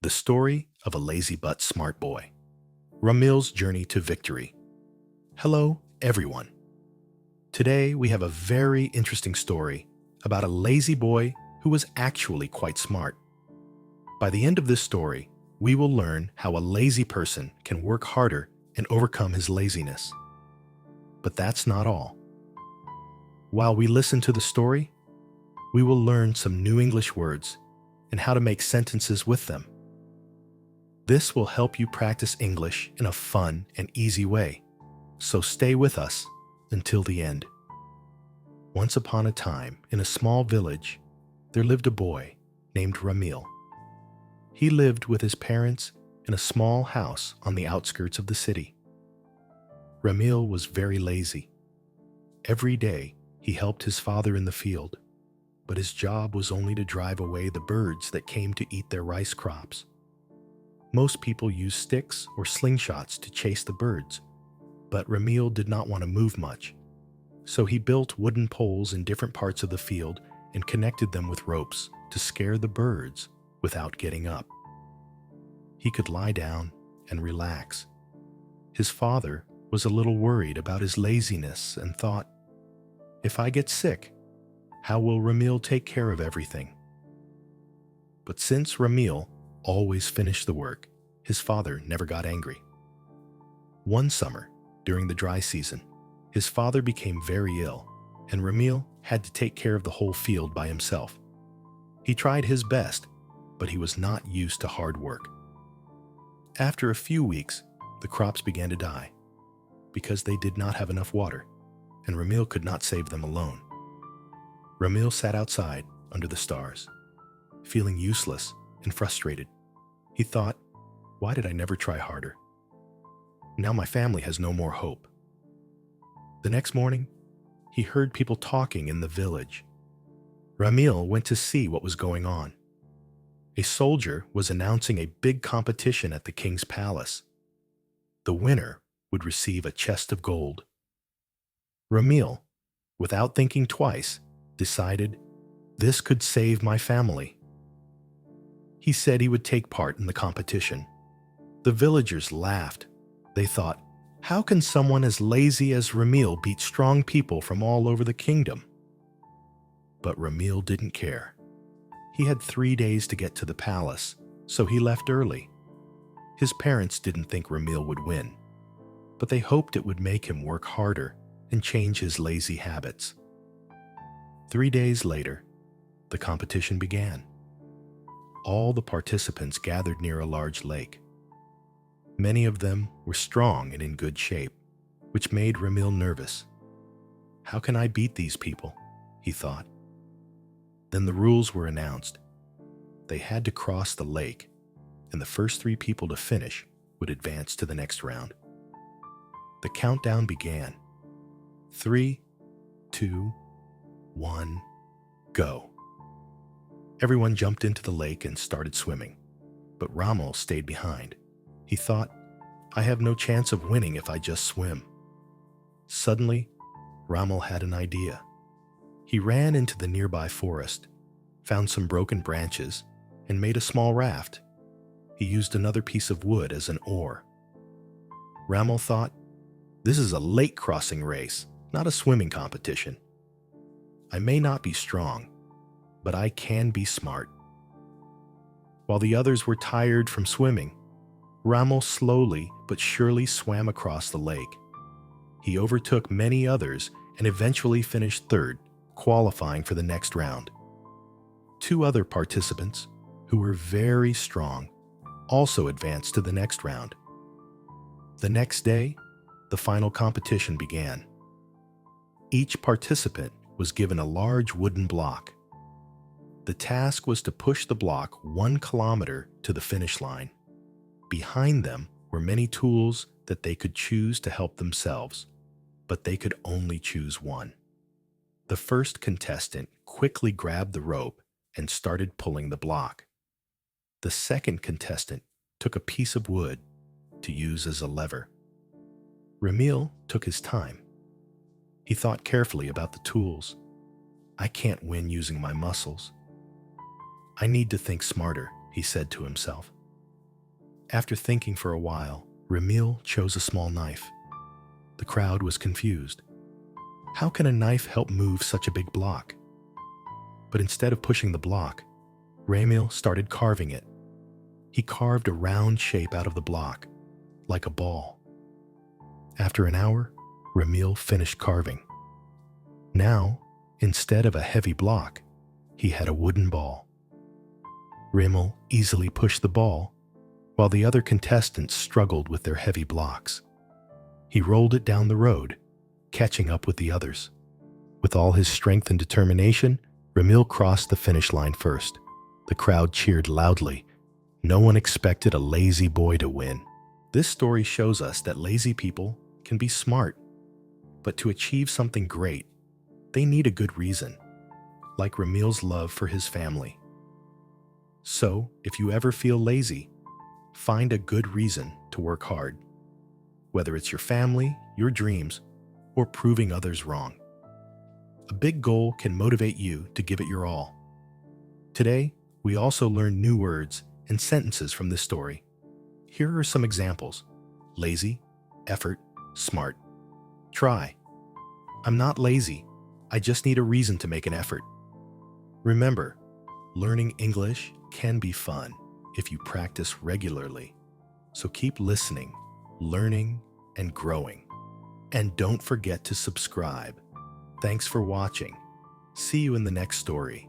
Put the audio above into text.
The story of a lazy but smart boy. Ramil's journey to victory. Hello, everyone. Today we have a very interesting story about a lazy boy who was actually quite smart. By the end of this story, we will learn how a lazy person can work harder and overcome his laziness. But that's not all. While we listen to the story, we will learn some new English words and how to make sentences with them. This will help you practice English in a fun and easy way, so stay with us until the end. Once upon a time, in a small village, there lived a boy named Ramil. He lived with his parents in a small house on the outskirts of the city. Ramil was very lazy. Every day, he helped his father in the field, but his job was only to drive away the birds that came to eat their rice crops. Most people use sticks or slingshots to chase the birds, but Ramil did not want to move much, so he built wooden poles in different parts of the field and connected them with ropes to scare the birds without getting up. He could lie down and relax. His father was a little worried about his laziness and thought, "If I get sick, how will Ramil take care of everything?" But since Ramil always finished the work, his father never got angry. One summer, during the dry season, his father became very ill, and Ramil had to take care of the whole field by himself. He tried his best, but he was not used to hard work. After a few weeks, the crops began to die because they did not have enough water, and Ramil could not save them alone. Ramil sat outside under the stars, feeling useless and frustrated. He thought, "Why did I never try harder? Now my family has no more hope." The next morning, he heard people talking in the village. Ramil went to see what was going on. A soldier was announcing a big competition at the king's palace. The winner would receive a chest of gold. Ramil, without thinking twice, decided, "This could save my family." He said he would take part in the competition. The villagers laughed. They thought, "How can someone as lazy as Ramil beat strong people from all over the kingdom?" But Ramil didn't care. He had 3 days to get to the palace, so he left early. His parents didn't think Ramil would win, but they hoped it would make him work harder and change his lazy habits. 3 days later, the competition began. All the participants gathered near a large lake. Many of them were strong and in good shape, which made Ramil nervous. "How can I beat these people?" he thought. Then the rules were announced. They had to cross the lake, and the first 3 people to finish would advance to the next round. The countdown began. 3, 2, 1, go. Everyone jumped into the lake and started swimming, but Ramil stayed behind. He thought, "I have no chance of winning if I just swim." Suddenly, Ramil had an idea. He ran into the nearby forest, found some broken branches, and made a small raft. He used another piece of wood as an oar. Ramil thought, "This is a lake crossing race, not a swimming competition. I may not be strong, but I can be smart." While the others were tired from swimming, Ramil slowly but surely swam across the lake. He overtook many others and eventually finished third, qualifying for the next round. 2 other participants, who were very strong, also advanced to the next round. The next day, the final competition began. Each participant was given a large wooden block. The task was to push the block 1 kilometer to the finish line. Behind them were many tools that they could choose to help themselves, but they could only choose one. The first contestant quickly grabbed the rope and started pulling the block. The second contestant took a piece of wood to use as a lever. Ramil took his time. He thought carefully about the tools. "I can't win using my muscles. I need to think smarter," he said to himself. After thinking for a while, Ramil chose a small knife. The crowd was confused. How can a knife help move such a big block? But instead of pushing the block, Ramil started carving it. He carved a round shape out of the block, like a ball. After an hour, Ramil finished carving. Now, instead of a heavy block, he had a wooden ball. Ramil easily pushed the ball, while the other contestants struggled with their heavy blocks. He rolled it down the road, catching up with the others. With all his strength and determination, Ramil crossed the finish line first. The crowd cheered loudly. No one expected a lazy boy to win. This story shows us that lazy people can be smart, but to achieve something great, they need a good reason, like Ramil's love for his family. So, if you ever feel lazy, find a good reason to work hard, whether it's your family, your dreams, or proving others wrong. A big goal can motivate you to give it your all. Today, we also learned new words and sentences from this story. Here are some examples: lazy, effort, smart. Try. I'm not lazy. I just need a reason to make an effort. Remember, learning English can be fun if you practice regularly. So keep listening, learning, and growing. And don't forget to subscribe. Thanks for watching. See you in the next story.